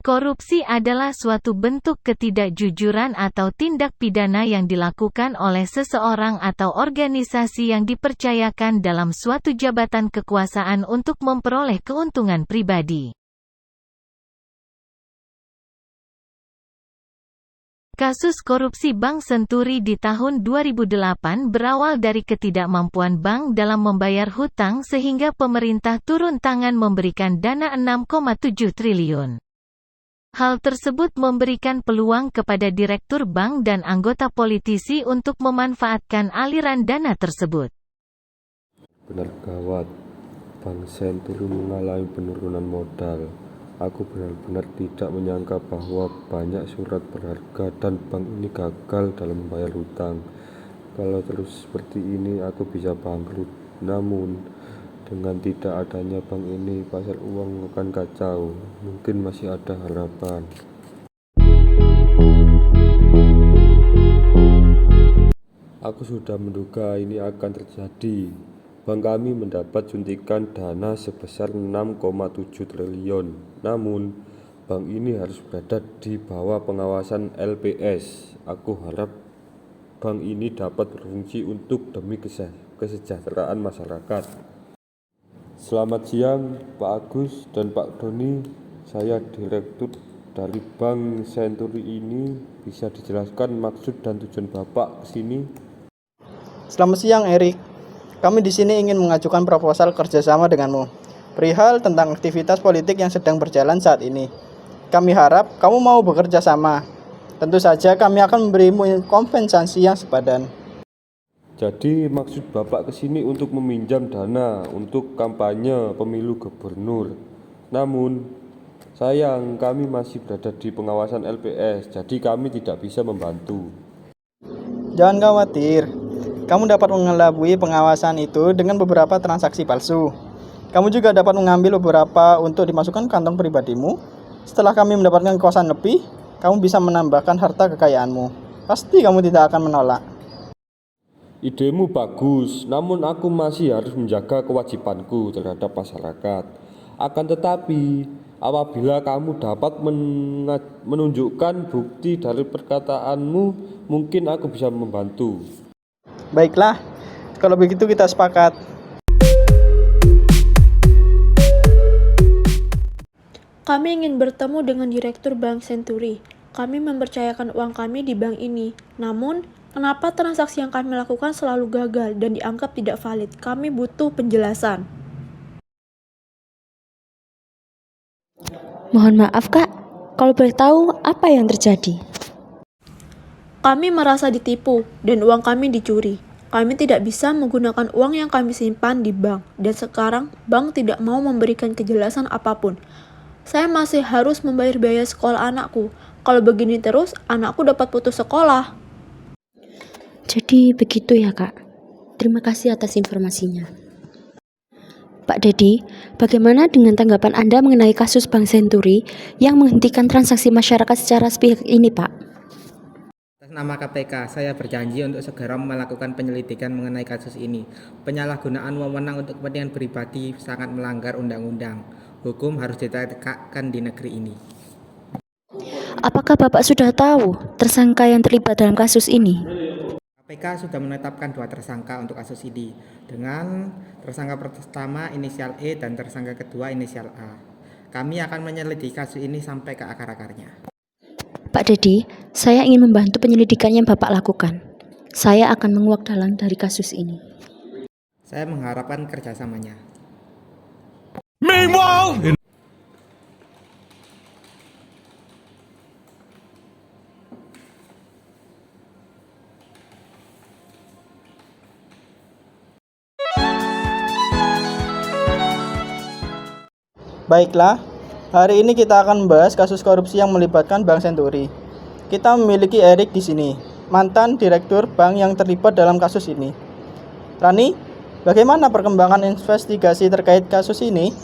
Korupsi adalah suatu bentuk ketidakjujuran atau tindak pidana yang dilakukan oleh seseorang atau organisasi yang dipercayakan dalam suatu jabatan kekuasaan untuk memperoleh keuntungan pribadi. Kasus korupsi Bank Senturi di tahun 2008 berawal dari ketidakmampuan bank dalam membayar hutang sehingga pemerintah turun tangan memberikan dana 6,7 triliun. Hal tersebut memberikan peluang kepada direktur bank dan anggota politisi untuk memanfaatkan aliran dana tersebut. Benar gawat, Bank Senturi mengalami penurunan modal. Aku benar-benar tidak menyangka bahwa banyak surat berharga dan bank ini gagal dalam membayar hutang. Kalau terus seperti ini, aku bisa bangkrut. Namun, dengan tidak adanya bank ini, pasar uang akan kacau. Mungkin masih ada harapan. Aku sudah menduga ini akan terjadi. Bank kami mendapat suntikan dana sebesar 6,7 triliun. Namun, bank ini harus berada di bawah pengawasan LPS. Aku harap bank ini dapat berfungsi untuk demi kesejahteraan masyarakat. Selamat siang, Pak Agus dan Pak Doni. Saya direktur dari Bank Senturi ini. Bisa dijelaskan maksud dan tujuan Bapak ke sini? Selamat siang, Erik. Kami di sini ingin mengajukan proposal kerjasama denganmu perihal tentang aktivitas politik yang sedang berjalan saat ini. Kami harap kamu mau bekerja sama. Tentu saja kami akan memberimu kompensasi yang sepadan. Jadi maksud Bapak ke sini untuk meminjam dana untuk kampanye pemilu gubernur. Namun, sayang kami masih berada di pengawasan LPS, jadi kami tidak bisa membantu. Jangan khawatir. Kamu dapat mengelabui pengawasan itu dengan beberapa transaksi palsu. Kamu juga dapat mengambil beberapa untuk dimasukkan ke kantong pribadimu. Setelah kami mendapatkan kekuasaan lebih, kamu bisa menambahkan harta kekayaanmu. Pasti kamu tidak akan menolak. Idemu bagus, namun aku masih harus menjaga kewajibanku terhadap masyarakat. Akan tetapi, apabila kamu dapat menunjukkan bukti dari perkataanmu, mungkin aku bisa membantu. Baiklah, kalau begitu kita sepakat. Kami ingin bertemu dengan Direktur Bank Senturi. Kami mempercayakan uang kami di bank ini. Namun, kenapa transaksi yang kami lakukan selalu gagal dan dianggap tidak valid? Kami butuh penjelasan. Mohon maaf, Kak. Kalau boleh tahu, apa yang terjadi? Kami merasa ditipu dan uang kami dicuri. Kami tidak bisa menggunakan uang yang kami simpan di bank, dan sekarang bank tidak mau memberikan kejelasan apapun. Saya masih harus membayar biaya sekolah anakku. Kalau begini terus, anakku dapat putus sekolah. Jadi begitu ya, Kak. Terima kasih atas informasinya. Pak Dedi, bagaimana dengan tanggapan Anda mengenai kasus Bank Senturi yang menghentikan transaksi masyarakat secara sepihak ini, Pak? Atas nama KPK, saya berjanji untuk segera melakukan penyelidikan mengenai kasus ini. Penyalahgunaan wewenang untuk kepentingan pribadi sangat melanggar undang-undang. Hukum harus ditegakkan di negeri ini. Apakah Bapak sudah tahu tersangka yang terlibat dalam kasus ini? KPK sudah menetapkan 2 tersangka untuk kasus ini, dengan tersangka pertama inisial E dan tersangka kedua inisial A. Kami akan menyelidiki kasus ini sampai ke akar-akarnya. Pak Dedi, saya ingin membantu penyelidikan yang Bapak lakukan. Saya akan menguak dalang dari kasus ini. Saya mengharapkan kerjasamanya. Meanwhile, Baiklah, Hari ini kita akan membahas kasus korupsi yang melibatkan Bank Senturi. Kita memiliki Erik di sini, mantan direktur bank yang terlibat dalam kasus ini. Rani, bagaimana perkembangan investigasi terkait kasus ini?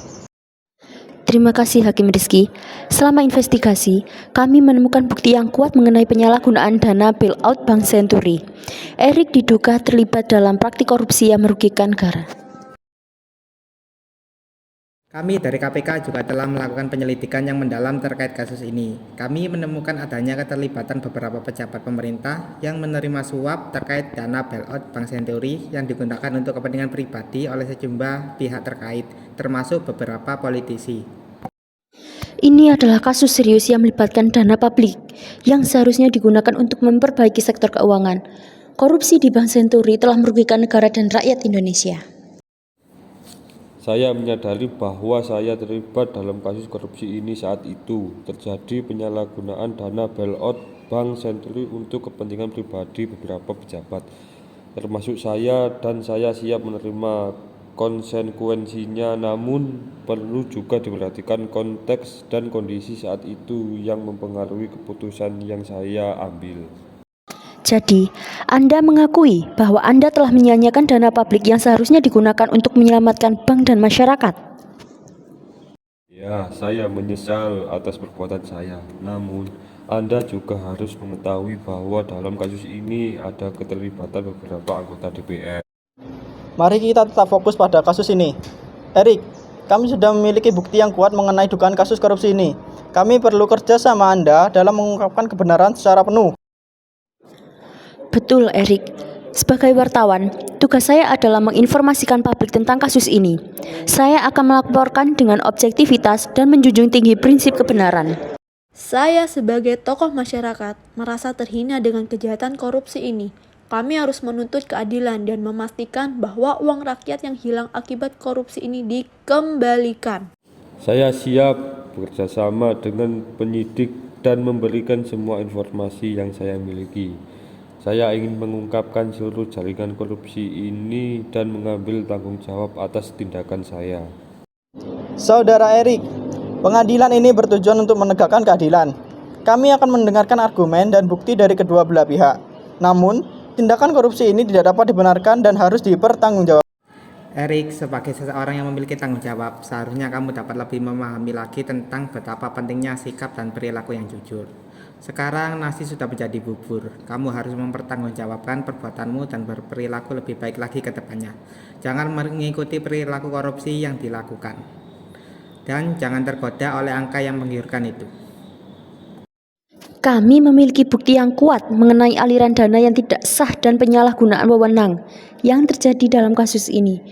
Terima kasih Hakim Rizky. Selama investigasi, kami menemukan bukti yang kuat mengenai penyalahgunaan dana bailout Bank Senturi. Erik diduga terlibat dalam praktik korupsi yang merugikan negara. Kami dari KPK juga telah melakukan penyelidikan yang mendalam terkait kasus ini. Kami menemukan adanya keterlibatan beberapa pejabat pemerintah yang menerima suap terkait dana bailout Bank Senturi yang digunakan untuk kepentingan pribadi oleh sejumlah pihak terkait, termasuk beberapa politisi. Ini adalah kasus serius yang melibatkan dana publik yang seharusnya digunakan untuk memperbaiki sektor keuangan. Korupsi di Bank Senturi telah merugikan negara dan rakyat Indonesia. Saya menyadari bahwa saya terlibat dalam kasus korupsi ini saat itu terjadi penyalahgunaan dana bailout Bank Senturi untuk kepentingan pribadi beberapa pejabat, termasuk saya, dan saya siap menerima konsekuensinya. Namun perlu juga diperhatikan konteks dan kondisi saat itu yang mempengaruhi keputusan yang saya ambil. Jadi, Anda mengakui bahwa Anda telah menyia-nyiakan dana publik yang seharusnya digunakan untuk menyelamatkan bank dan masyarakat. Ya, saya menyesal atas perbuatan saya. Namun, Anda juga harus mengetahui bahwa dalam kasus ini ada keterlibatan beberapa anggota DPR. Mari kita tetap fokus pada kasus ini. Erik, kami sudah memiliki bukti yang kuat mengenai dugaan kasus korupsi ini. Kami perlu kerja sama Anda dalam mengungkapkan kebenaran secara penuh. Betul, Erik. Sebagai wartawan, tugas saya adalah menginformasikan publik tentang kasus ini. Saya akan melaporkan dengan objektivitas dan menjunjung tinggi prinsip kebenaran. Saya sebagai tokoh masyarakat merasa terhina dengan kejahatan korupsi ini. Kami harus menuntut keadilan dan memastikan bahwa uang rakyat yang hilang akibat korupsi ini dikembalikan. Saya siap bekerjasama dengan penyidik dan memberikan semua informasi yang saya miliki. Saya ingin mengungkapkan seluruh jaringan korupsi ini dan mengambil tanggung jawab atas tindakan saya. Saudara Erik, pengadilan ini bertujuan untuk menegakkan keadilan. Kami akan mendengarkan argumen dan bukti dari kedua belah pihak. Namun, tindakan korupsi ini tidak dapat dibenarkan dan harus dipertanggungjawabkan. Erik, sebagai seseorang yang memiliki tanggung jawab, seharusnya kamu dapat lebih memahami lagi tentang betapa pentingnya sikap dan perilaku yang jujur. Sekarang nasi sudah menjadi bubur. Kamu harus mempertanggungjawabkan perbuatanmu dan berperilaku lebih baik lagi ke depannya. Jangan mengikuti perilaku korupsi yang dilakukan. Dan jangan tergoda oleh angka yang menggiurkan itu. Kami memiliki bukti yang kuat mengenai aliran dana yang tidak sah dan penyalahgunaan wewenang yang terjadi dalam kasus ini.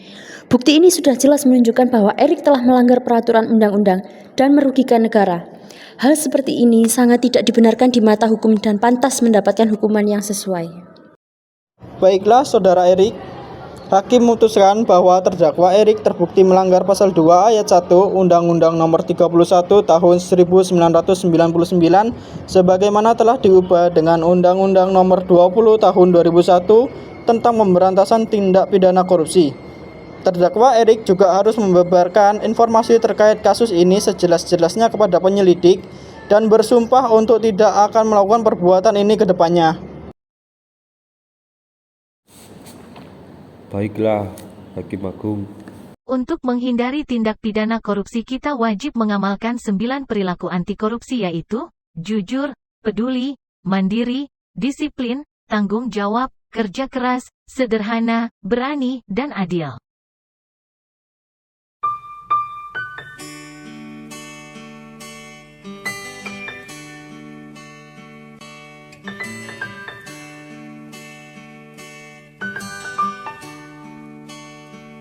Bukti ini sudah jelas menunjukkan bahwa Erik telah melanggar peraturan undang-undang dan merugikan negara. Hal seperti ini sangat tidak dibenarkan di mata hukum dan pantas mendapatkan hukuman yang sesuai. Baiklah, Saudara Erik. Hakim memutuskan bahwa terdakwa Erik terbukti melanggar pasal 2 ayat 1 Undang-Undang Nomor 31 Tahun 1999 sebagaimana telah diubah dengan Undang-Undang Nomor 20 Tahun 2001 tentang pemberantasan tindak pidana korupsi. Terdakwa Erik juga harus membeberkan informasi terkait kasus ini sejelas-jelasnya kepada penyelidik dan bersumpah untuk tidak akan melakukan perbuatan ini ke depannya. Baiklah, Hakim Agung. Untuk menghindari tindak pidana korupsi kita wajib mengamalkan 9 perilaku anti korupsi yaitu jujur, peduli, mandiri, disiplin, tanggung jawab, kerja keras, sederhana, berani, dan adil.